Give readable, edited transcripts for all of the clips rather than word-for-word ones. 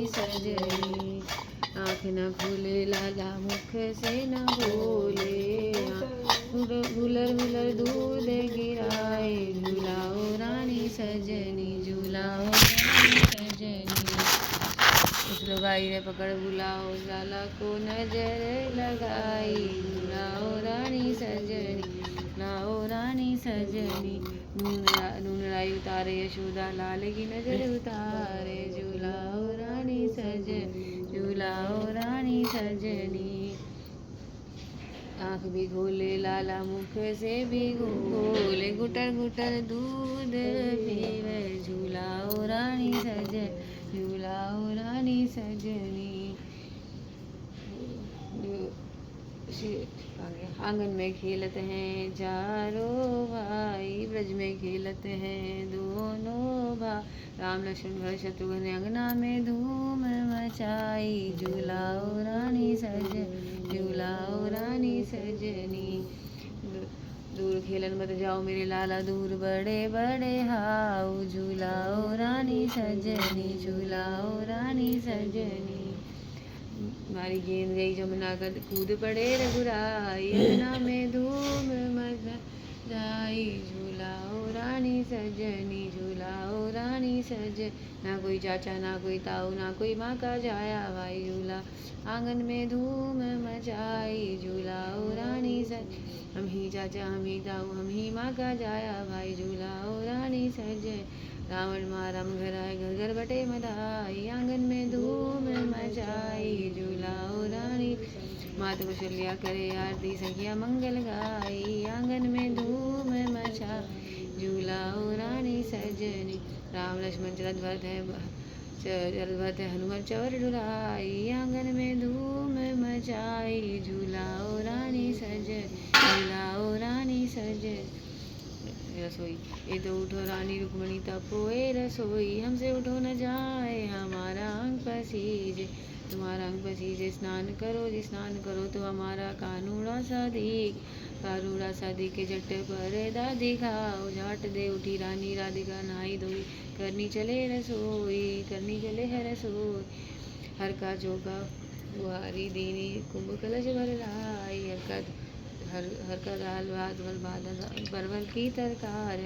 सजनी। आँख न खुले लाला मुख से न बोले, भुलर भुलर दूध गिराए, झूलाओ रानी सजनी, झूलाओ रानी सजनी। उस लुगाई ने पकड़ बुलाओ, लाला को नजर लगाई, झूलाओ रानी सजनी, लाओ रानी सजनी। नूनराई उतारे यशोदा, लाल की नजर उतारे, झूलाओ रानी सजनी, झूलाओ रानी सजनी। आँख भी खोले लाला मुख से भी खोले, गुटर गुटर दूध पीवे, झूलाओ रानी सजनी, झूलाओ रानी सजनी। आंगन में खेलते हैं चारों भाई, ब्रज में खेलते हैं दोनों भाई, राम लक्ष्मण भरत शत्रुघ्न अंगना में धूम मचाई, झूलाओ रानी सजनी, झूलाओ रानी सजनी। दूर खेलन मत जाओ मेरे लाला, दूर बड़े बड़े हाउ, झूलाओ रानी सजनी, झूलाओ रानी सजनी। मारी गेंद गई जमुना का कूद पड़े रघुराई, अंगना में धूम मचाई, झूलाओ रानी सजनी, झूलाओ रानी सजनी। ना कोई चाचा ना कोई ताऊ ना कोई माँ का जाया भाई, झूला आंगन में धूम मचाई, झूलाओ रानी सजनी। हम ही चाचा हम ही ताऊ हम ही माँ का जाया भाई, झूलाओ रानी सजनी। रावण मारा घर आए घर घर बटे मधाई, आंगन में धूम मचाई, झूलाओ रानी। मात कुशल्या करे आरती सखिया मंगल गाई, आंगन में धूम मचाई, झूलाओ रानी सजनी। राम लक्ष्मण चरत भरत है हनुमान चवर डुलाई, आंगन में धूम मचाई, झूलाओ रानी सजनी, झूलाओ रानी सजनी। रसोई ये तो उठो रानी रुक्मणी तपोए रसोई, हमसे उठो न जाए हमारा अंग पसीजे, तुम्हारा अंग पसीजे। स्नान करो तो हमारा कानूड़ा सा दिखे, झट पर दादी खाओ, झाट दे उठी रानी राधिका, नहाई धोई करनी चले है रसोई। हर का चौका बुहारी दीनी, कुंभ कलश भर लाई, हर का दाल भात परवल की तरकार,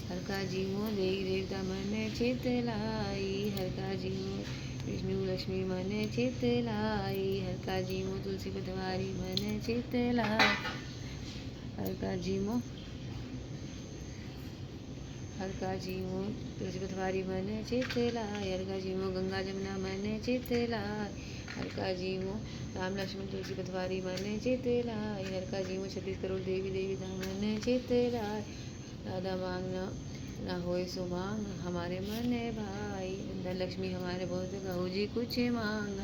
हर का जीवो देवी देवता मन चित लाई, हर का जीवो विष्णु लक्ष्मी मन चित लाई, हर का जीवो तुलसी पतवारी मन चित लाई, हर का जीवो तुलसी पतवारी मन चित लाई, हर का जीवो गंगा जमुना मन चित लाई, हर का जीवो राम लक्ष्मण तुलसी पतवारी मन चित लाई, हर का जीवो 36 करोड़ देवी देवता मन चित लाई। राधा मांग न होए सो मांग, हमारे मन भाई, धन लक्ष्मी हमारे बहुत कहो जी कुछ मांग,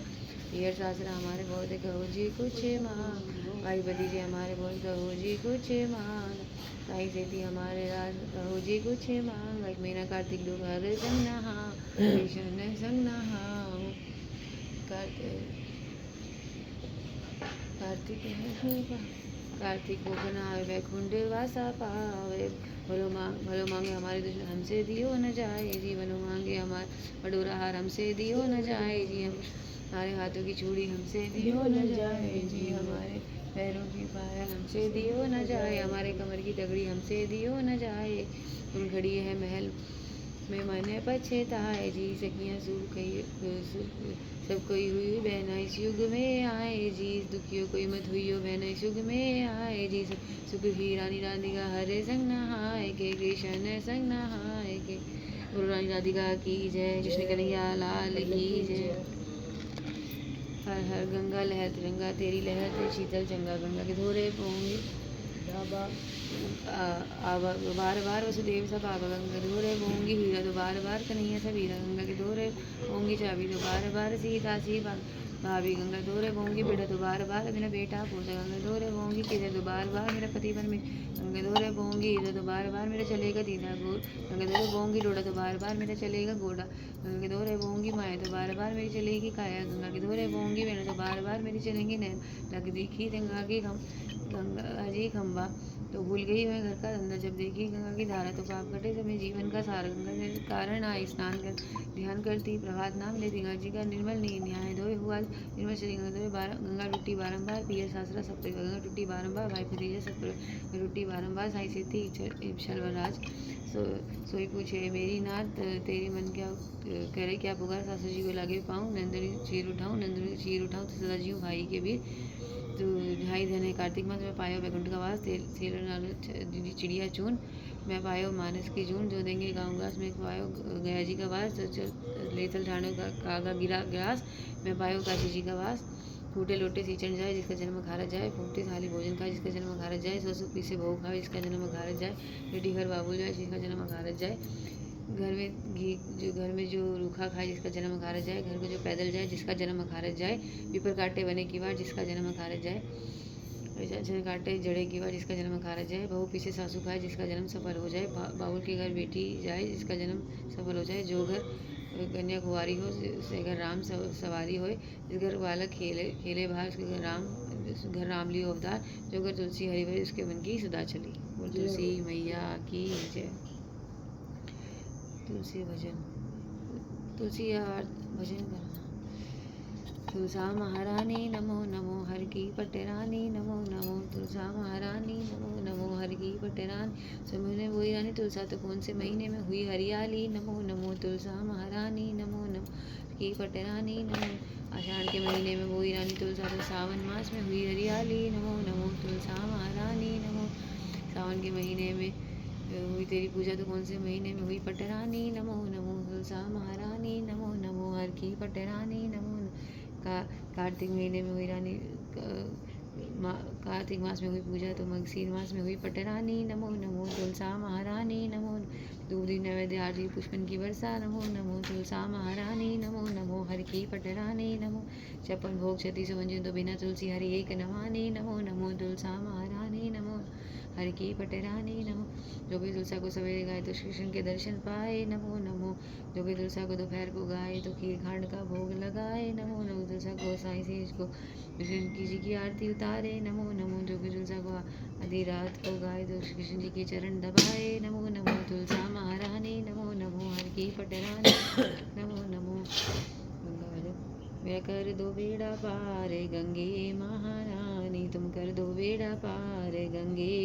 पियर सासरा हमारे बहुत कहो जी कुछ मांग, भाई भतीजे हमारे बहुत कहो जी कुछ मांग, ताई सेती हमारे राज कहो जी कुछ मांग, मीना कार्तिक दो घर संग नहा, कृष्ण संग नहाओ, कार्तिक को बनावे वैकुंठ वासा पावे, भलो मांगे हमारे दुश्मन हमसे दियो न जाए जी, भलो मांगे हमारे बडोरा हार हमसे दियो न जाए जी, हमारे हाथों की चूड़ी हमसे दियो न जाए जी, हमारे पैरों की पायल हमसे दियो न जाए, हमारे कमर की तगड़ी हमसे दियो न जाए, तुम खड़ी है महल में मन पछताए जी, सखियाँ सब कोई हुई बहना इस युग में आए जी, दुखियों कोई मत हुई बहना इस युग में आए जी, सुख ही रानी राधिका हरे संग नहाए के, कृष्ण संग नहाए के, गुरु रानी राधिका की जय, कृष्ण कन्हैया लाल की जय। हर हर गंगा लहर तिरंगा तेरी लहर ते शीतल चंगा, गंगा के धोरे पोंगे बार बार वसुदेव सब आवा, गंगा धोरे पोंगी हीरा तो बार बार कन्हैया सब हीरा, गंगा के धोरे पोंगी चाबी तो बार बार सीता सी भाभी, गंगा धोरे पोंगी बेटा तो बार बार मेरा बेटा पोता, गंगा धोरे पोंगी किधर तो बार बार मेरा पति पर में, गंगा धोरे पोंगी इधर तो बार बार मेरा चलेगा दीदा गोद, गंगा धोरे पोंगी डोड़ा तो बार बार मेरा चलेगा घोड़ा, गंगा के धोरे पोंगी माया तो बार बार मेरी चलेगी काया, गंगा के धोरे पोंगी बेटा तो बार बार मेरी चलेंगी नैन, लग दिखी गंगा जी खम्बा, तो भूल गई मैं घर का धंधा, जब देखी गंगा की धारा तो पाप कटे, तो मैं जीवन का सारा गंगा के कारण आई स्नान कर, ध्यान करती प्रभात नाम लेती, गंगा जी का निर्मल न्याय धोए हुआ निर्मल श्री गंगा धोए, गंगा टूटी बारंबार पियर सासरा सब परिवार, गंगा टूटी बारंबार भाई भतीजा सब परिवार, टूटी बारंबार साई सेती शर्वराज, सोई पूछे मेरी नाथ तेरी मन क्या करे, क्या पुकार सासू जी को लागे पाऊँ, नंदनी चीर उठाऊँ, नंदनी चीर उठाऊँ, तो सदा जीऊँ भाई के बीर, तो ढाई धन है कार्तिक मास में पायो वैकुंठ का वास, तेल चिड़िया चून मैं पायो मानस की जून, जो देंगे गाँव घास में पायो गया जी का वास, लेथल ठाणे का कागा गिरा ग्रास मैं पायो काशी जी का वास, फूटे लोटे सींचन जाए जिसका जन्म खारत जाए, फूटे थाली भोजन खाए जिसका जन्म खारत जाए, ससु पीसे भोग खाए जिसका जन्म खारत जाए, बेटी घर बाबुल जाए जिसका जन्म खारत जाए, घर में जो रूखा खाए जिसका जन्म खारत जाए, घर को जो पैदल जाए जिसका जन्म खारत जाए, पीपर काटे बने की बार जिसका जन्म खारत जाए, काटे जड़े की बार जिसका जन्म खारत जाए, बहू पीछे सासू खाए जिसका जन्म सफल हो जाए, बाबुल के घर बेटी जाए जिसका जन्म सफल हो जाए, जो घर कन्या कुंवारी हो उसके घर राम सवारी होए, जिस घर बालक खेले बाहर उसके घर राम लियो अवतार, जो घर तुलसी हरी भरी उसके मन की सदा चली। बोल तुलसी मैया की जय। तुलसी भजन, तुलसी भजन करना। तुलसा महारानी नमो नमो, हर की पटरानी नमो नमो, तुलसा महारानी नमो नमो, हर की पटरानी, समय ने वही रानी तुलसा तो कौन से महीने में हुई हरियाली, नमो नमो तुलसा महारानी नमो नमो, की पटरानी नमो, आषाढ़ के महीने में वही रानी तुलसा तो सावन मास में हुई हरियाली, नमो नमो तुलसा महारानी नमो, सावन के महीने में हुई तेरी पूजा तो कौन से महीने में हुई पटरानी, नमो नमो तुलसा महारानी नमो नमो, हर की पटरानी नमो, कार्तिक महीने में हुई रानी कार्तिक मास में हुई पूजा तो मगसीर मास में हुई पटरानी, नमो नमो तुलसा महारानी नमो, दूध नैवेद्य आरती पुष्पन की वर्षा, नमो नमो तुलसा महारानी नमो नमो, हर की पटरानी नमो, छप्पन भोग क्षति सुवंजन तो बिना तुलसी हरि एक नमानी, नमो नमो तुलसा महारानी नमो, हर की पटरानी नमो, जो भी तुलसा को सवेरे गाए तो श्री कृष्ण के दर्शन पाए, नमो नमो, जो भी तुलसा को दोपहर को गाए तो खीर खांड का भोग लगाए, नमो नमो, तुलसा को साई सेज को कृष्ण जी की आरती उतारे, नमो नमो, जो भी तुलसा को आधी रात को गाए तो श्री कृष्ण जी के चरण दबाए, नमो नमो तुलसा महारानी नमो नमो, हर की पटरानी नमो नमो, मेरा कर दो बेड़ा पार गंगे महारानी, तुम कर दो बेड़ा पार गंगे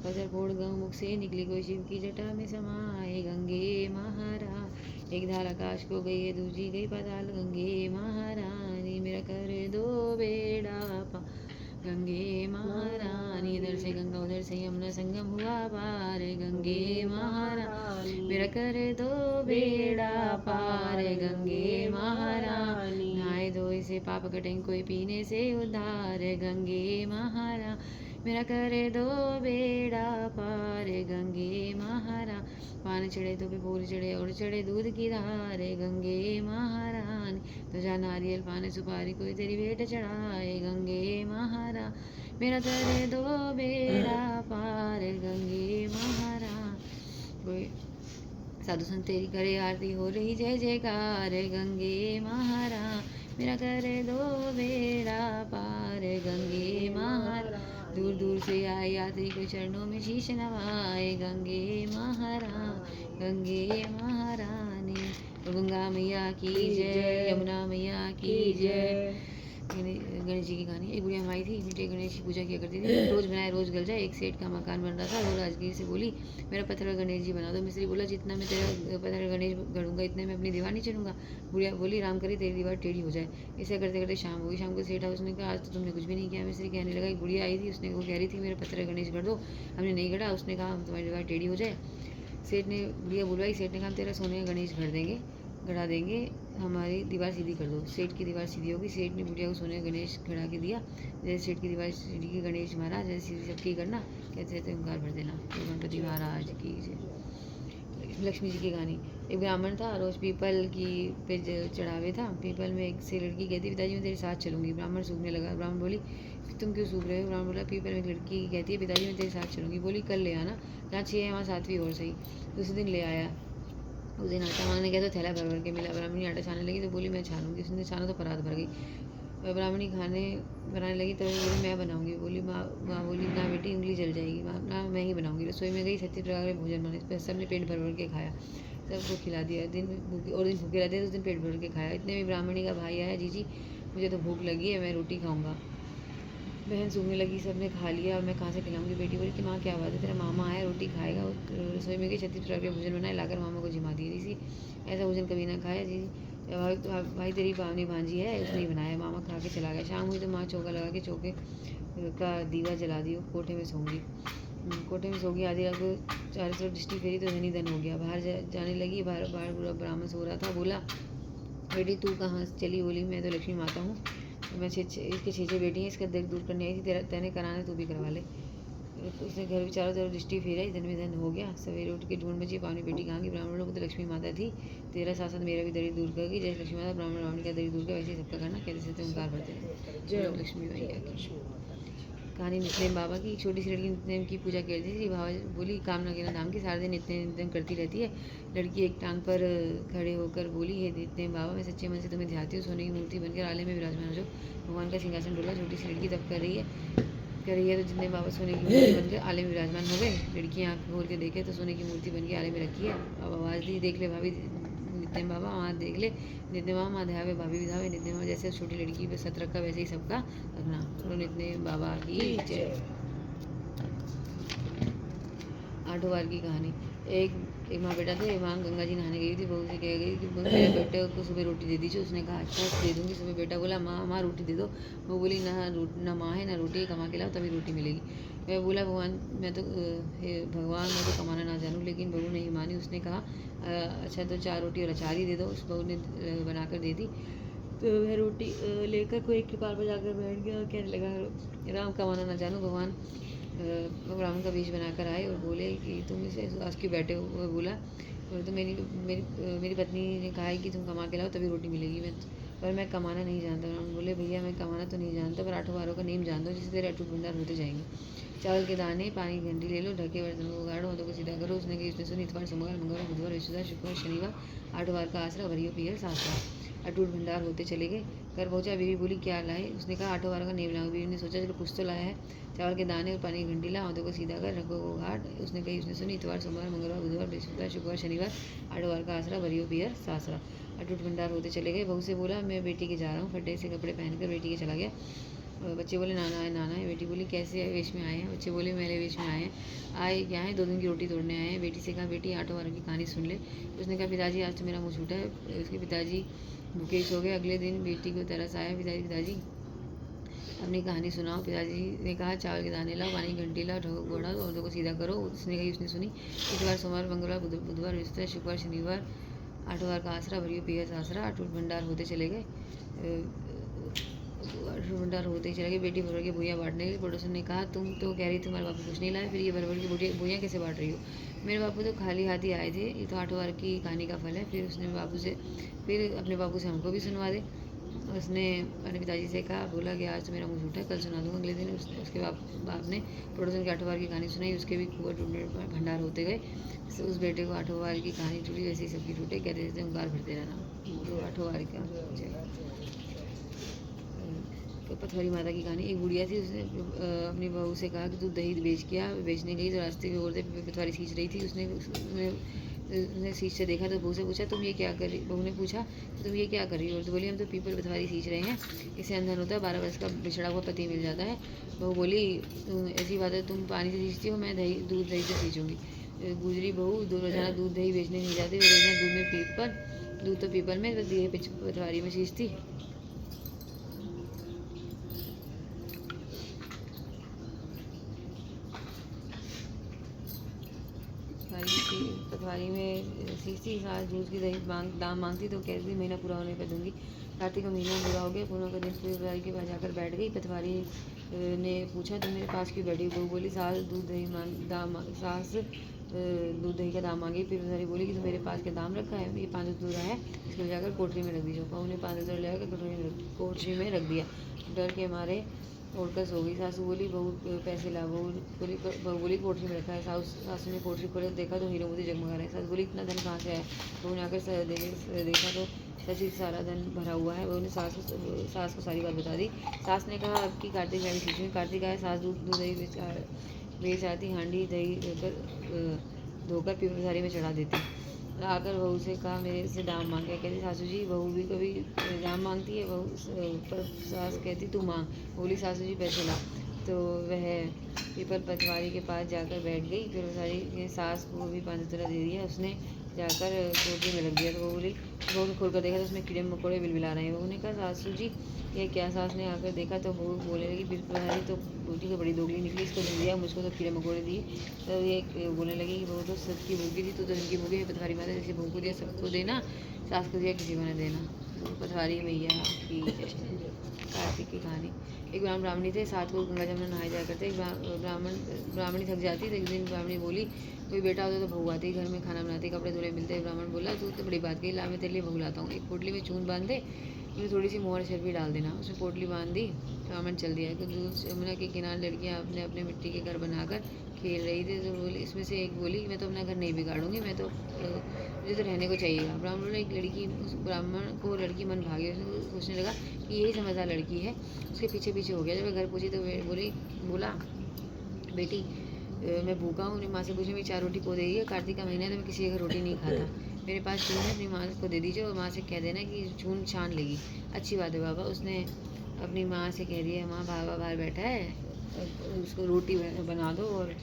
पत्थर फोड़ गौ मुख से निकली कोई शिव की जटा में समाए, गंगे महारानी, एक धार आकाश को गई है दूजी गई पाताल, गंगे महारानी, मेरा कर दो बेड़ा पार गंगे महारानी, इधर से गंगा उधर से यमुना संगम हुआ पार, गंगे महारानी, मेरा कर दो बेड़ा पार गंगे महारानी, नहाए धोए से पाप कटें कोई पीने से उद्धार, गंगे महारानी, मेरा कर दो बेड़ा पार गंगे महारानी, पान चढ़े तो भी फूल चढ़े और चढ़े दूध की धार, गंगे महारानी, तुझा नारियल पान सुपारी कोई तेरी भेंट चढ़ाए, गंगे महारानी, मेरा कर दो बेड़ा पार गंगे महारानी, कोई साधु संत तेरी करे आरती हो रही जय जयकार, गंगे महारानी, मेरा कर दो बेड़ा पार गंगे महारानी, दूर दूर से आए यात्री को चरणों में शीश नवाए, गंगे महारानी, गंगे महारानी, गंगा मैया की जय, यमुना मैया की जय। गणेश जी की कहानी, एक बुढ़िया माई थी मीठे गणेश की पूजा किया करती थी, रोज बनाए रोज गल जाए, एक सेठ का मकान बन रहा था, वो राजगीर से बोली मेरा पत्थर का गणेश जी बना दो, मिस्त्री बोला जितना मैं तेरा पत्थर का गणेश गढ़ूंगा इतने में अपनी दीवार नहीं चढ़ूंगा, बुढ़िया बोली राम करे तेरी दीवार टेढ़ी हो जाए, ऐसा करते करते शाम हो गई, शाम को सेठ हाउस ने कहा आज तो तुमने कुछ भी नहीं किया, मिस्त्री कहने लगा एक बुढ़िया आई थी उसने वो कह रही थी मेरा पत्थर का गणेश गढ़ दो, हमने नहीं गढ़ा, उसने कहा तुम्हारी दीवार टेढ़ी हो जाए, सेठ ने बुढ़िया बुलवाई, सेठ ने कहा तेरा सोने का गणेश गढ़ा देंगे हमारी दीवार सीधी कर दो, सेठ की दीवार सीधी होगी, सेठ ने बुढ़िया को सोने का गणेश गढ़ा के दिया, जैसे सेठ की दीवार सीधी की गणेश महाराज जैसे सीधी सबकी करना, कहते थे ओंकार भर देना, गणपति महाराज की जय। लक्ष्मी जी की कहानी, एक ब्राह्मण था रोज पीपल की पे चढ़ावे था, पीपल में एक से लड़की कहती पिताजी मैं तेरे साथ चलूंगी, ब्राह्मण सूखने लगा, ब्राह्मण बोली तुम क्यों सूख रहे हो, ब्राह्मण बोला पीपल में एक लड़की कहती है पिताजी मैं तेरे साथ चलूंगी, बोली कल ले आना, जहाँ 6 है वहाँ 7वीं और सही, दूसरे दिन ले आया, उस दिन आटा मांगने गया तो थैला भर भर के मिला, ब्राह्मणी आटा छानने लगी तो बोली मैं छानूंगी, उसने छाना तो परात भर गई, ब्राह्मणी खाने बनाने लगी तभी बोली मैं बनाऊंगी। बोली माँ माँ बोली ना बेटी उंगली जल जाएगी। माँ ना मैं ही बनाऊंगी। रसोई में गई 36 प्रकार के भोजन बने, सबने पेट भर भर के खाया, सबको खिला दिया। दिन भूखे रहते उस दिन पेट भर के खाया। इतने में ब्राह्मणी का भाई आया, जीजी मुझे तो भूख लगी है, मैं रोटी खाऊंगा। बहन सूंघने लगी, सबने खा लिया और मैं कहाँ से खिलाऊंगी। बेटी बोली कि माँ क्या बात है, तेरा मामा आया रोटी खाएगा। रसोई में गई 36 प्रकार के भोजन बनाए, लाकर मामा को जिमा दिए। जीजी ऐसा भोजन कभी ना खाया। जीजी भाई तेरी पावनी भांजी है, उसने ही बनाया। मामा खा के चला गया। शाम हुई तो माँ चौका लगा के चौके का दीवा जला दियो, कोठे में सोंगी। कोठे में सो गई। आधी रात को चारों तरफ दृष्टि फेरी तो धनी धन हो गया। बाहर जाने लगी। बाहर पूरा ब्राह्मण सो रहा था। बोला बेटी तू कहाँ चली। बोली मैं तो लक्ष्मी माता हूँ, मैं इसके 6 बेटी हैं, इसका दर्द दूर करने आई थी, तेने कराना तू भी करवा ले। उसने घर भी चारों तरफ दृष्टि फेराई, धन में धन हो गया। सवेरे उठ के ढूंढ बची, पावनी बेटी कहाँ की। ब्राह्मण लोग तो लक्ष्मी माता थी, तेरा साथ साथ मेरा भी दरिद्र दूर करेगी। जैसे लक्ष्मी माता ब्राह्मण का दरिद्र दूर कर, वैसे ही सबका करना। कहते थे ओंकार भरते जय लक्ष्मी मैया की। कहानी नित्यनेम बाबा की। एक छोटी सी लड़की नित्यनेम की पूजा करती थी। बाबा बोली कामना के नाम की सारे दिन नित्यनेम करती रहती है। लड़की एक टांग पर खड़े होकर बोली हे नित्यनेम बाबा, मैं सच्चे मन से तुम्हें ध्याती हूँ। सोने की मूर्ति बनकर आले में विराजमान हो जाओ। भगवान का सिंहासन डोला। छोटी सी लड़की तब कर रही है तो जितने बाबा सोने की मूर्ति बनकर आले में विराजमान हो गए। लड़की आँख खोल के देखे तो सोने की मूर्ति बनकर आले में रखी है। अब आवाज़ दी देख ले भाभी नित्यनेम बाबा, वहाँ देख ले नित्यनेम बाबा, वहाँ ध्यावे भाभी भी धावे। नित्यनेम बाबा जैसे छोटी लड़की पे सत रखा वैसे ही सबका रखना। तो नित्यनेम बाबा की जय। 8 बार की कहानी। एक माँ बेटा थे। माँ गंगा जी नहाने गई थी। बहू से कह गई कि मेरे बेटे को सुबह रोटी दे दीजिए। उसने कहा अच्छा दे दूँगी। सुबह बेटा बोला माँ रोटी दे दो। वो बोली ना माँ है ना रोटी है, कमा के लाओ तभी रोटी मिलेगी। मैं बोला भगवान मैं तो मैं तो कमाना ना जानूँ। लेकिन बहू नहीं मानी। उसने कहा अच्छा तो 4 रोटी और अचार ही दे दो। उस बहू ने बनाकर दे दी। तो वह रोटी लेकर कोई एक कृपाल पर जाकर बैठ गया और कहने लगा राम कमाना ना जानूँ भगवान ब्राह्मण का बीज बनाकर आए और बोले कि तुम इसे आज क्यों बैठे हो। वह बोला तो मेरी पत्नी ने कहा है कि तुम कमा के लाओ तभी रोटी मिलेगी। पर मैं कमाना नहीं जानता। ब्राह्मण बोले भैया मैं कमाना तो नहीं जानता, पर 8 बारों का नेम जान दो, जिससे तेरे अटूट भंडार होते जाएंगे। चावल के दाने पानी की घंटी ले लो, ढके बर्तन को उगाड़ो, हाथों को सीधा करो। उसने कही उसने सुनी इतवार सोमवार मंगलवार बुधवार बृहस्पतिवार शुक्रवार शनिवार 8 बार का आसरा भरियो पियर सासरा। अटूट भंडार होते चले गए। घर पहुंचा। बीवी बोली क्या लाए। उसने कहा 8 बार का नेम लाओ। बीवी ने सोचा चलो कुछ तो लाया है। चावल के दाने और पानी की घंटी ला, हाथों को सीधा कर, रखो को घाट। उसने कही उसने सुनी इतवार सोमवार मंगलवार बुधवार बृहस्पतिवार शुक्रवार शनिवार 8 बार का आसरा भरियो पियर सासरा। अटूट भंडार होते चले गए। बहू से बोला मैं बेटी के जा रहा हूँ। फटे से कपड़े पहनकर बेटी के चला गया। बच्चे बोले नाना है। बेटी बोली कैसे वेश में आए हैं। बच्चे बोले मेले वेश में आए क्या है 2 दिन की रोटी तोड़ने आए हैं। बेटी से कहा बेटी 8 बार की कहानी सुन ले। उसने कहा पिताजी आज तो मेरा मुँह छूटा है। उसके पिताजी भूखे सो गए। अगले दिन बेटी को तरस आया। पिताजी अपनी कहानी सुनाओ। पिताजी ने कहा चावल के दाने लाओ, पानी की घंटी लाओ, घोड़ा दो, औरतों को सीधा करो। उसने कही उसने सुनी इतवार सोमवार मंगलवार बुधवार बृहस्पतिवार शुक्रवार शनिवार 8 बार का आसरा भरियो पियर सासरा। अटूट भंडार होते चले गए। भंडार होते ही चले गए। बेटी भर के भूया बांटने लगी। पड़ोसन ने कहा तुम तो कह रही तुम्हारे बापू कुछ नहीं लाए, फिर ये भर की भूया कैसे बांट रही हो। मेरे बापू तो खाली हाथ ही आए थे। ये तो 8 बार की कहानी का फल है। फिर अपने बापू से हमको भी सुनवा दे। उसने अपने पिताजी से कहा। बोला कि आज तो मेरा मुँह झूठा है, कल सुना दूँगा। अगले दिन उसके बाप ने पड़ोसन की 8 बार की कहानी सुनाई। उसके भी कुआ टूटने भंडार होते गए। उस बेटे को 8 बार की कहानी टूटी, वैसे ही सबकी टूटे। कहते थे ओंकार भरते रहना। तो 8 बार का पथवारी माता की कहानी। एक बुढ़िया थी। उसने अपनी बहू से कहा कि तू दही बेचने गई तो रास्ते की औरतें पथवारी खींच रही थी। उसने सींच से देखा तो बहू से पूछा तुम ये क्या कर रही। बहू ने पूछा तुम ये क्या कर रही हो। तो बोली हम तो पीपल पथवारी सींच रहे हैं, इससे अंधन होता है, 12 वर्ष का बिछड़ा हुआ पति मिल जाता है। बहू बोली ऐसी बात है तुम पानी से सींचती हो, मैं दूध दही से सींचूंगी। गुजरी बहू रोजाना दूध दही बेचने नहीं जाती, रोजाना दूध तो पीपल में दिए पथवारी में सींचती। पथवारी में सींचती। सास दूध की दही दाम मांगती तो कहती महीना पूरा होने पर दूंगी। कार्तिक का महीना पूरा हो गया। पूनम का दिन पथवारी के पास जाकर बैठ गई। पथवारी ने पूछा तुम मेरे पास क्यों बैठी। बहू बोली सास दूध दही का दाम मांगी। फिर पथवारी बोली कि तुम मेरे पास के दाम रखा है, ये 5 दूध है, इसको ले जाकर कोठरी में रख दीजिए। बहू ने 5 लेकर कोठरी में रख दिया। डर के मारे उड़कर सो गई। सासू बोली बहू पैसे ला। बहू बोली कोठरी में रखा है। सासू ने कोठरी खोले देखा तो हीरो मोती जगमगा रहे। सासू बोली इतना धन कहाँ से आया। बहू ने आकर देखा तो चाची सारा धन भरा हुआ है। बहू ने सास को सारी बात बता दी। सास ने कहा अब की कार्तिक गाड़ी खींचूंगी। कार्तिक आया, सास दूध दही बेच आती, हांडी दही धोकर पीपल थाली में चढ़ा देती। आकर बहू से कहा मेरे से दाम मांगे। कहती सासू जी बहू भी कभी दाम मांगती है, बहू पर सास कहती तू मांग। बोली सासू जी पैसे ला। तो वह पीपल पटवारी के पास जाकर बैठ गई। फिर सारी ने सास को भी 5 दे दिया। उसने जाकर पोटली में लग दिया। तो बहू ने खोल कर देखा तो उसमें कीड़े मकोड़े बिलबिला रहे हैं। बहू ने कहा सासू जी ये क्या। सास ने आकर देखा तो बहू बोलने लगी पटवारी तो रोटी तो बड़ी दोगली निकली, इसको दे दिया, मुझको तो कीड़े मकोड़े दिए। तो ये बोलने लगी कि बहू तो सबकी भूखी थी, तू तो इनकी भूखी है। पटवारी माता जैसे बहू को दिया सबको देना, सास को दिया किसी को न देना। पटवारी भैया की कार्तिक की कहानी। एक ब्राह्मणी थे, 7 को गंगा जमुना नहाए जाया करते। ब्राह्मणी थक जाती तो एक दिन ब्राह्मणी बोली कोई बेटा होता तो बहू आती, घर में खाना बनाती, कपड़े धुले मिलते। ब्राह्मण बोला तू तो बड़ी बात कही, ला मैं तेरे लिए बहू लाता हूँ। एक पोटली में चून बांध दे, उसमें थोड़ी सी मोहर शर्फी डाल देना। उसमें पोटली बांध दी, ब्राह्मण चल दिया। यमुना के किनारे लड़कियाँ अपने अपने मिट्टी के घर बनाकर खेल रही थी। तो बोली इसमें से एक बोली मैं तो अपना घर नहीं बिगाड़ूंगी, मैं तो मुझे तो रहने को चाहिएगा। ब्राह्मण ने उस ब्राह्मण को लड़की मन भागी। उसने सोचने लगा कि यही समझदार लड़की है, उसके पीछे पीछे हो गया। जब वह घर पहुँची तो बोला बेटी मैं भूखा हूँ। अपनी माँ से पूछे मेरी 4 रोटी को देगी। कार्तिक का महीना है तो मैं किसी के घर रोटी नहीं खाता। मेरे पास चून है, अपनी माँ को दे दीजिए और माँ से कह देना कि चून छान लेगी। अच्छी बात है बाबा। उसने अपनी माँ से कह दिया माँ बाबा बाहर बैठा है, उसको रोटी बना दो और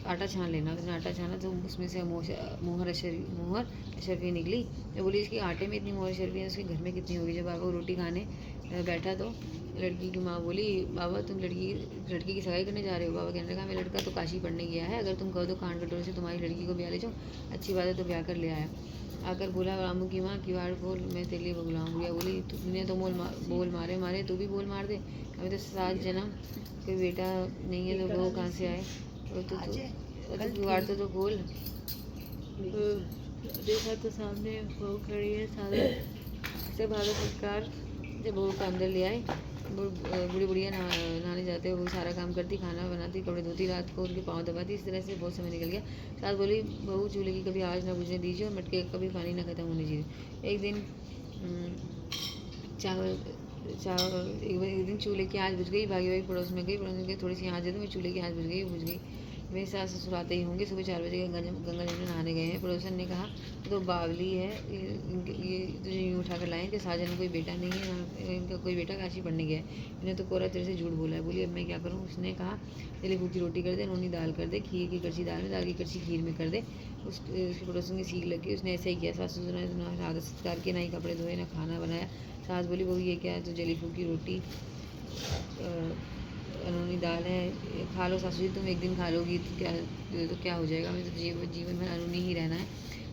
आटा छान लेना। उसने आटा छाना तो उसमें से मोहर शर्फी निकली। तो बोली इसके आटे में इतनी मोहर शर्फी है, उसके घर में कितनी होगी। जब बाबा को रोटी खाने बैठा तो लड़की की माँ बोली बाबा तुम लड़की की सगाई करने जा रहे हो। बाबा कहने लगा मैं लड़का तो काशी पढ़ने गया है, अगर तुम कहो तो कान कटोरे से तुम्हारी लड़की को ब्याह ले जाऊँ। अच्छी बात है तो ब्याह कर ले आया। आकर बोला रामू की माँ किवाड़ खोल, मैं तेरे लिए बुलाऊँ। गुड़िया बोली तुमने तो बोल मारे तू भी बोल मार दे। अभी तो 7 जन्म कोई बेटा नहीं है तो बहू कहाँ से आए। तो किवाड़ तो खोल। देखा तो सामने बहू खड़ी है। सारे से भारत सरकार जब बहू को अंदर ले आए। बूढ़ी बुढ़िया नहाने जाते हुए वो सारा काम करती, खाना बनाती, कपड़े धोती, रात को उनके पाँव दबाती। इस तरह से बहुत समय निकल गया। सास बोली बहू चूल्हे की कभी आग ना बुझने दीजिए और मटके का कभी पानी ना खत्म होने दीजिए। एक दिन चूल्हे की आँच बुझ गई। भागी पड़ोस में गई, पड़ोस में थोड़ी सी आँच दे दो, मैं चूल्हे की आँच बुझ गई। मेरे सास ससुर आते ही होंगे, सुबह 4 बजे गंगा जमुना नहाने गए हैं। पड़ोसन ने कहा तो बावली है, ये तुझे यूँ उठा कर लाएँ कि साजन में कोई बेटा नहीं है, इनका कोई बेटा काशी पढ़ने गया है। इन्हें तो कोरा तेरे से झूठ बोला है। बोली अब मैं क्या करूँ। उसने कहा तेले की रोटी कर दे, नूनी दाल कर दे, खीर की कड़छी दाल में, दाल की कड़छी खीर में कर दे। उसके पड़ोसन की सीख लगी। उसने ऐसा ही किया। सास ससुर ने ना आदर सत्कार किया, ना ही कपड़े धोए, ना खाना बनाया। सास बोली बहू ये क्या है, तो जली फूकी रोटी अनूनी दाल है, खा लो सासू जी, तुम एक दिन खा लोगी तो क्या हो जाएगा, हमें तो जीवन भर अनूनी ही रहना है।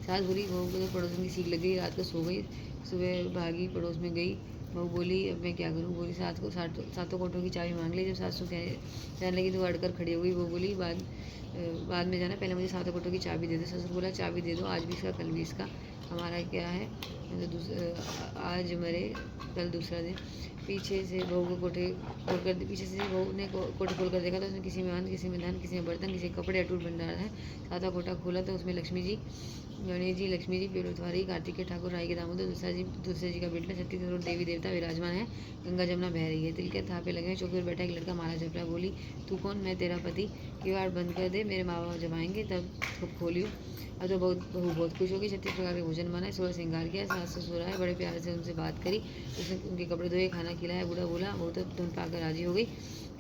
सास बोली बहू को तो पड़ोसन की सीख लग गई, रात को सो गई, सुबह भागी पड़ोस में गई। बहू बोली अब मैं क्या करूँ। बोली सास को 7 कोठों की चाबी मांग ली। जब सासू कहने लगी तो अड़कर खड़ी हो गई। वो बोली बाद में जाना, पहले मुझे 7 कोठों की चाबी दे दो। ससुर बोला चाबी दे दो, आज भी इसका कल भी इसका, हमारा क्या है, आज मरे कल दूसरा दिन। पीछे से बहू को कोठे बहू ने कोठे खोल कर देखा तो उसमें किसी में अन्न, किसी में धन, किसी में बर्तन, किसी कपड़े अटूट भंडार है। 7वां कोठा खोला तो उसमें लक्ष्मी जी, गणेश जी, लक्ष्मी जी, पटवारी, कार्तिक के ठाकुर, राई के दामोदर, दूसरे जी का बेटा, 36 करोड़ देवी देवता विराजमान है। गंगा जमुना बह रही है। तिल के थापे लगे हैं। चौकी पर बैठा एक लड़का माला जप रहा है। बोली तू कौन। मैं तेरा पति। किवाड़ बंद कर दे, मेरे माँ बाप जब आएंगे तब खूब खोलियो। अब तो बहू बहुत खुश होगी। 36 प्रकार के भोजन बनाए, 16 श्रृंगार किया। सास ससुर आए, बड़े प्यार से उनसे बात करी, उसने उनके कपड़े धोए, खाना खिलाया। बूढ़ा बोला वो तो धुन पाकर राजी हो गई।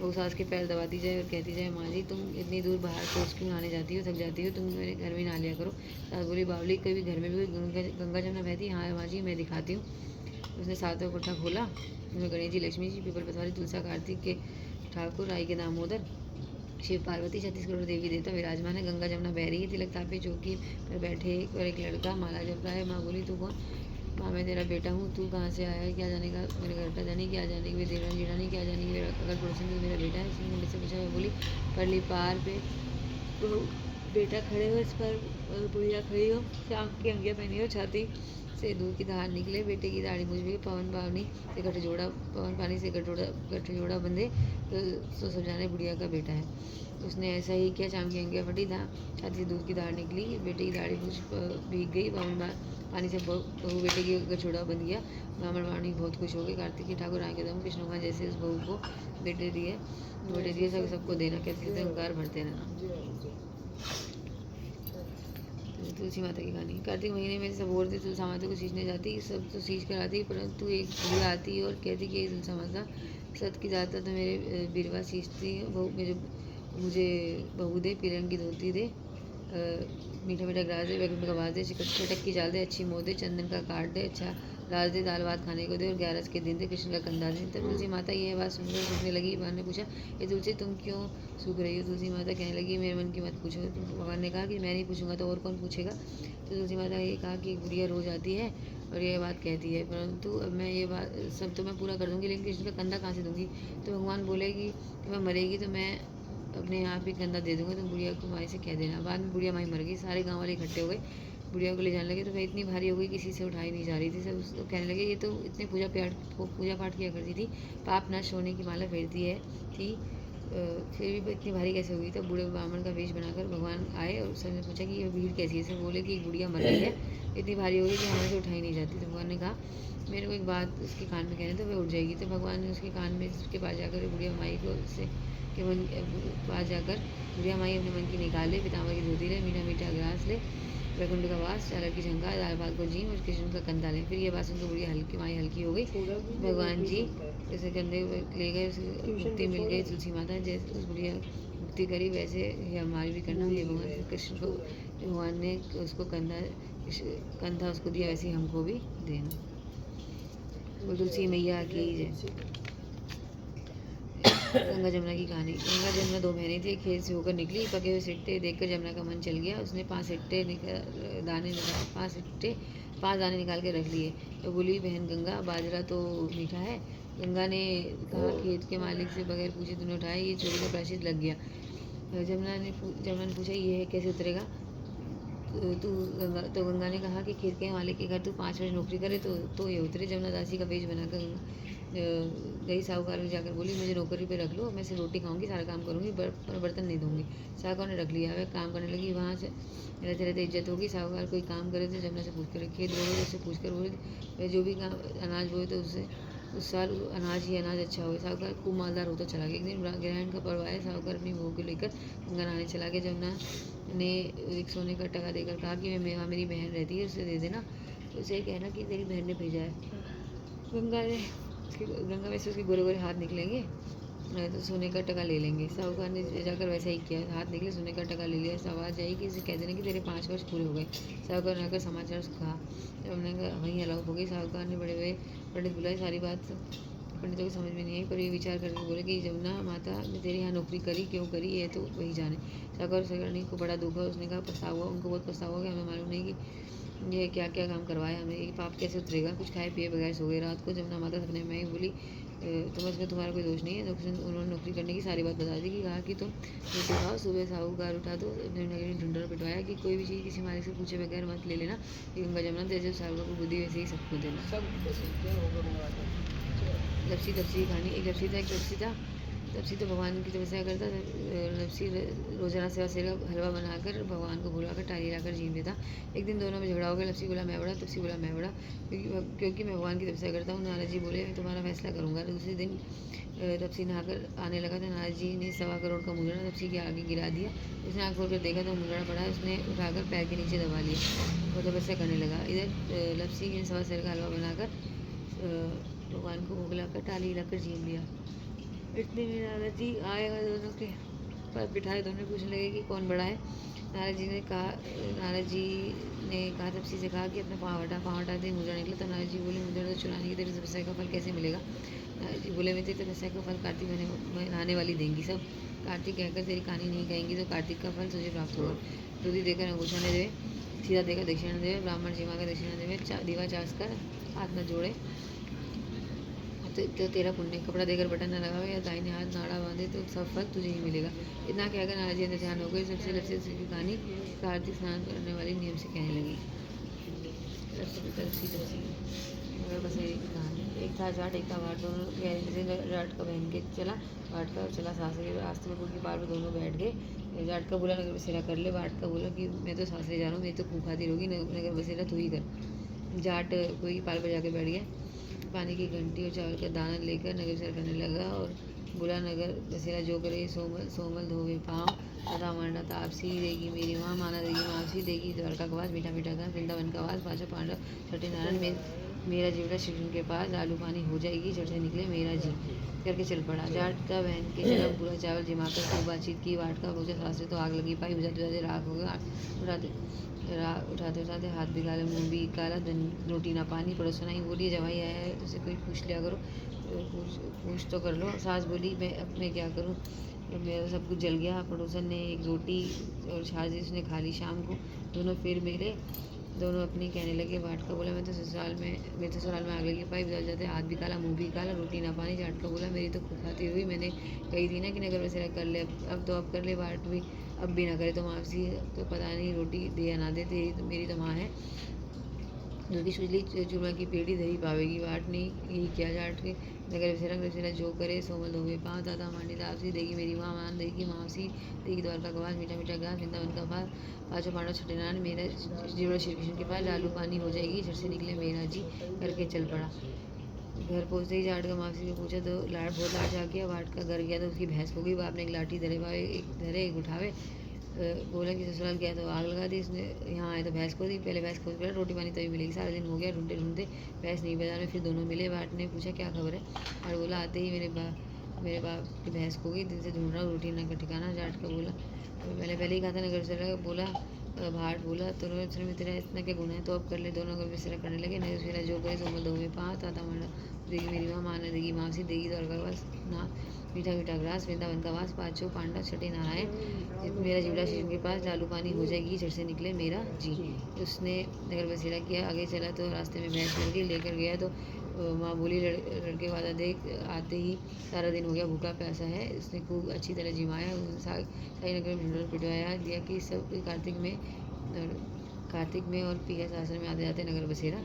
वो सास के पैर दबाती जाए और कहती जाए माँ जी तुम इतनी दूर बाहर कोस क्यों नहाने जाती हो, थक जाती हो, तुम मेरे घर में नहा लिया करो। सास बोली बावली कभी घर में भी गंगा जमुना बहती है। हाँ माँ जी मैं दिखाती हूँ। उसने 7वां कोठा खोला। उसमें गणेश जी, लक्ष्मी जी, पीपल पतवारी, तुलसा, कार्तिक के ठाकुर, राई के दामोदर, शिव पार्वती, 36 करोड़ देवी देवता विराजमान है। गंगा जमुना बह रही है। तिलक तापे चौकी पर बैठे और एक लड़का माला जप रहा है। माँ बोली तू कौन। माँ मैं तेरा बेटा हूँ। तू कहाँ से आया है, क्या जाने का, मेरे घर का जाने, क्या जाने की, देवरानी जेठानी क्या जाने की, अगर पड़ोसी में मेरा बेटा है। उसने मुझे से पूछा। मैं बोली परली पार पे बेटा खड़े हो, इस पर बुढ़िया खड़ी हो, शाम की अंगिया पहनी हो, छाती से दूध की धार निकले, बेटे की दाढ़ी मूछ भी, पवन पानी से गठजोड़ा, पवन पानी से गठजोड़ा बंधे, तो सब जाने बुढ़िया का बेटा है। उसने ऐसा ही किया, चाम की अंगिया फटी, छाती से दूध की धार निकली, बेटे की दाढ़ी मूछ भीग गई, पवन पानी से बहू बेटे की गठजोड़ा बंध गया। ब्राह्मण वाणी बहुत खुश हो गए। कार्तिक की ठाकुर आए के दम कृष्ण भगवान जैसे उस बहू को बेटे दिए सबको देना, कहते कहते अहंकार भरते रहना। तुलसी माता की कहानी। कार्तिक महीने में सब औरतें तुलसा माता को सींचने जाती, सब तो सींच कर आती, परंतु एक बुढ़िया आती और कहती कि तुलसा माता सत की जाता तो मेरे बिरवा सींचती है, मेरे मुझे बहू दे, पीलन की धोती दे, मीठा मीठा ग्रास दे, बैगन का बात दे, चटक की जाल दे, अच्छी मोह दे, चंदन का काट दे, अच्छा लाल दे, दाल भात खाने को दे, और 11 के दिन दे कृष्ण का कंधा दे। तब तुलसी माता ये बात सुनकर सूखने लगी। भगवान ने पूछा, ये तुलसी तुम क्यों सूख रही हो? तुलसी माता कहने लगी, मेरे मन की मत पूछो। तो भगवान ने कहा कि मैं नहीं पूछूंगा तो और कौन पूछेगा? तो तुलसी माता ने कहा कि एक बुढ़िया रोज आती है और ये बात कहती है, परंतु अब मैं ये बात सब तो मैं पूरा कर दूंगी, लेकिन कृष्ण का कंधा कहाँ से दूंगी? तो भगवान बोले कि मैं मरेगी तो मैं अपने यहाँ पे कंधा दे दूंगा, तुम बुढ़िया को माई से कह देना। बाद में बुढ़िया माई मर गई, सारे गाँव वाले इकट्ठे हो गए, बुढ़िया को ले जाने लगे तो वह इतनी भारी हो गई किसी से उठाई नहीं जा रही थी। सब उसको कहने लगे, ये तो इतने पूजा पाठ किया करती थी, पाप नष्ट होने की माला फेरती है थी, फिर भी इतनी भारी कैसे हुई? तब बूढ़े ब्राह्मण का वेश बनाकर भगवान आए और सबने पूछा कि ये भीड़ कैसी है? सब बोले कि एक बुढ़िया मर गई है, इतनी भारी हो गई कि हमें से उठाई नहीं जाती। तो भगवान ने कहा, मेरे को एक बात उसके कान में कहने तो वह उठ जाएगी। तो भगवान ने उसके कान में उसके पास जाकर बुढ़िया माई को उससे के मन पास जाकर बुढ़िया माई अपने मन की निकाले, पितामह की धोती ले, मीठा मीठा ग्रास ले, वैकुंठ का वास, चालर की झंका, दाल भात को जीम और कृष्ण का कंधा लें। फिर ये बात सुनकर बुढ़िया माई हल्की हो गई। भगवान जी जैसे कंधे ले गए, मुक्ति मिल गई। तुलसी माता जैसे उस बुढ़िया मुक्ति करी, वैसे ये हमारी भी करना। ये भगवान कृष्ण को भगवान ने उसको कंधा उसको दिया, वैसे ही हमको भी देना। वो तुलसी मैया की जय। गंगा जमुना की कहानी। गंगा जमुना 2 बहनें थी, खेत से होकर निकली, पके हुए सिट्टे देखकर जमुना का मन चल गया। उसने 5 दाने निकाल के रख लिए। तो बोली, बहन गंगा, बाजरा तो मीठा है। गंगा ने कहा, खेत के मालिक से बगैर पूछे तूने उठाया, ये चोरी का प्रायश्चित लग गया। जमुना ने पूछा, ये कैसे उतरेगा? तो गंगा ने कहा कि खेत के मालिक के घर तू 5 वर्ष नौकरी करे तो ये उतरे। जमुना दासी का वेश बनाकर गई साहूकार में जाकर बोली, मुझे नौकरी पे रख लो, मैं सिर्फ रोटी खाऊंगी, सारा काम करूंगी, पर बर्तन नहीं दूंगी। साहूकार ने रख लिया, वह काम करने लगी। वहाँ से रहते रहते इज्जत होगी। साहूकार कोई काम करे तो जमुना से पूछ कर, खेत बोले उससे पूछ कर, बोले वह जो भी अनाज बोए तो उससे उस साल अनाज ही अनाज अच्छा हो। साहूकार खूब मालदार होता चला गया। एक दिन ग्रहण का पर्व आया, साहूकार अपनी बहू को लेकर गंगा नहाने चला गया। जमुना ने एक सोने का टका देकर कहा कि मैं मेरी बहन रहती है, उसे दे देना, उसे कहना कि तेरी बहन ने भेजा है। गंगा में से उसके गोरे गोरे हाथ निकलेंगे तो सोने का टका ले लेंगे। साहूकार ने जाकर वैसा ही किया, हाथ निकले, सोने का टका ले लिया। आवाज़ आई कि इसे कह देना कि तेरे 5 वर्ष पूरे हो गए। साहूकार ने आकर समाचार कहा, हमने वहीं अलाउ हो गई। साहूकार ने बड़े बड़े पंडित बुलाए, सारी बात पंडितों को समझ में नहीं आई, पर ये विचार करके बोले कि जमुना माता ने तेरे यहाँ नौकरी करी, क्यों करी, ये तो वही जाने। साहूकार सरकारनी को बड़ा दुख हुआ। उसने कहा, पछतावा, उनको बहुत पछतावा हुआ कि हमें मालूम नहीं कि ये क्या क्या काम करवाया हमें, ये पाप कैसे उतरेगा। कुछ खाए पिए बगैर सो गए। रात को जमुना माता सपने में बोली, इसमें तुम्हारा कोई दोष नहीं है। उन्होंने नौकरी करने की सारी बात बता दी कि कहा कि तुम रोटी खाओ, सुबह साहूकार उठा दो, अपने ढूंढर पिटवाया कि कोई भी चीज़ किसी मालिक से पूछे बगैर मत ले लेना। गंगा जमुना जैसे साहूकार को बुद्धि वैसे ही सबको देना। लपसी तपसी कहानी। एक लपसी था। तपसी तो भगवान की तपस्या करता था। लपसी रोजाना सेवा का हलवा बनाकर भगवान को बुलाकर टाली लाकर जीव देता। एक दिन दोनों में झगड़ा हो गया। लपसी बोला मैं बड़ा, तपसी बोला मैं बड़ा, क्योंकि मैं भगवान की तपस्या करता हूँ। नारद जी बोले, मैं तुम्हारा फैसला करूँगा। दूसरे दिन तपसी नहाकर आने लगा था। नारद जी ने 1.25 करोड़ का मुंदड़ा तपसी के आगे गिरा दिया। उसने आँख खोल कर देखा तो मुंदड़ा पड़ा। उसने उठाकर पैर के नीचे दबा लिया। वो तपस्या करने लगा। इधर लपसी ने 1.25 सेर का हलवा बनाकर भगवान को भोग लाकर टाली लाकर जीव लिया। इतने में नारद जी आए और दोनों के पास बिठाए। दोनों पूछने लगे कि कौन बड़ा है। नारद जी ने कहा तपसी से कहा कि अपना पाँव हटा दे। मुद्रा निकला। तो नारद जी बोले, मुद्रा तो चुराने की तेरी तपस्या का फल कैसे मिलेगा? नारद जी बोले, मैं तेरी तपस्या का फल कार्तिक में नहाने वाली देंगी। सब कार्तिक कहकर तेरी कहानी नहीं कहेंगी तो कार्तिक का फल तुझे प्राप्त होगा। दूधी देकर अंगूठा न देवे, सीधा देकर दक्षिणा देवे, ब्राह्मण जीवा का दक्षिणा देवे, दीवा चास कर हाथ न जोड़े तो तेरा पुण्य। कपड़ा देकर बटन न लगावे या दाहिने हाथ नाड़ा बांधे तो सब फल तुझे ही मिलेगा। इतना कहकर नारद जी ध्यान हो गए। सबसे लपसी की कहानी कार्तिक स्नान करने वाली नियम से कहने लगी। बसेरे की कहानी। एक था जाट एक था भाट, दोनों जाट का बहन के चला, भाट का चला सासरे। रास्ते में पुल के पार पर दोनों बैठ गए। जाट का बोला नगर बसेरा कर ले। भाट का बोला कि मैं तो सासरे जा रहा हूँ, मेरी तो खूब खाती रहोगी, नगर बसेरा तू ही कर। जाट कोई पाल पर जाके बैठ गया। पानी की घंटी और चावल का दाना लेकर नगर बसेरा करने लगा और बोला नगर बसेरा जो करे सोमल सोमल धोवे पाँव, तथा मांडा तापसी देगी मेरी माँ, माना देगी मावसी देगी द्वारका का वास, मीठा मीठा घास वृंदावन का वास, पाँचों पांडव छठे नारायण मेरा जीवड़ा श्री कृष्ण के पास, लालू पानी हो जाएगी झट से निकले मेरा जी करके चल पड़ा। जाट का बहन के चला पूरा चावल जिमाकर खूब बातचीत की। वाट का पहुंचा सासरे तो आग लगी पाई, बुझाते बुझाते राख हो गया। उठाते उठाते हाथ भी काला मुँह भी काला, रोटी ना पानी। पड़ोसन आई बोली जवाई आया है उसे कोई पूछ लिया करो, पूछ तो कर लो। सास बोली मैं क्या करूँ, मेरा सब कुछ जल गया। पड़ोसन ने एक रोटी और छाछ उसने खा ली। शाम को दोनों फिर मिले, दोनों अपनी कहने लगे। भाट का बोला मैं तो ससुराल में आग लगी पाई, बदल जाते हाथ भी काला मुँह भी काला, रोटी ना पानी। जाट का बोला मेरी तो खूब खाती हुई, मैंने कही थी ना कि नगर बसेरा कर ले, अब कर ले। भाट भी अब भी ना करे तो माफी, तो पता नहीं रोटी दे या ना दे, मेरी तो माँ है जो कि सुजली चूरमा की पेड़ी दही पावेगी। वाट ने यही किया। जाट के नगर बसेरा जो करे सोमल धोवे पाँव, दादा मांडी लापसी देगी मेरी माँ, मान देगी मावसी देगी द्वारका का वास, मीठा मीठा घास वृंदावन का पास, पाँचों पांडव छठे नारायण मेरा जीवन श्री कृष्ण के पास, लालू पानी हो जाएगी झट से निकले मेरा जी करके चल पड़ा। घर पहुँचते ही जाट का मावसी से पूछा तो बहुत लाड जा गया। वाट का घर गया तो उसकी भैंस हो गई। बाप ने एक लाठी धरे एक उठावे, बोला कि ससुराल गया तो आग लगा दी इसने, यहाँ आए तो भैंस को दी, पहले भैंस खोज कर रोटी पानी तभी मिलेगी। सारा दिन हो गया ढूंढते ढूंढते भैंस नहीं, बाजार में फिर दोनों मिले। भाट ने पूछा क्या खबर है, और बोला आते ही मेरे बाप की भैंस खो गई, दिन से ढूंढ रहा हूँ रोटी ना का ठिकाना। जाट का बोला पहले ही कहा था नगर बसेरा। बोला भाट बोला तो में तेरा इतना क्या गुना है, तो अब कर ले। दोनों नगर बसेरा करने लगे। नगर बसेरा जो करे सोमल धोवे पाँव, ताता मांडा देगी मेरी माँ, माना देगी मावसी देगी द्वारका का वास, ना मीठा मीठा ग्रास वृंदावन का वास, पाँचों पांडव छठे नारायण मेरा जीवड़ा श्री के पास, लालू पानी हो जाएगी झट से निकले मेरा जी। उसने नगर बसेरा किया। आगे चला तो रास्ते में भैंस मिल गई, लेकर गया तो माँ बोली लड़के वादा देख, आते ही सारा दिन हो गया भूखा प्यासा है। उसने खूब अच्छी तरह जिमाया, साई नगर में पिटवाया दिया कि सब कार्तिक में और पी एस आश्रम में आते जाते नगर बसेरा।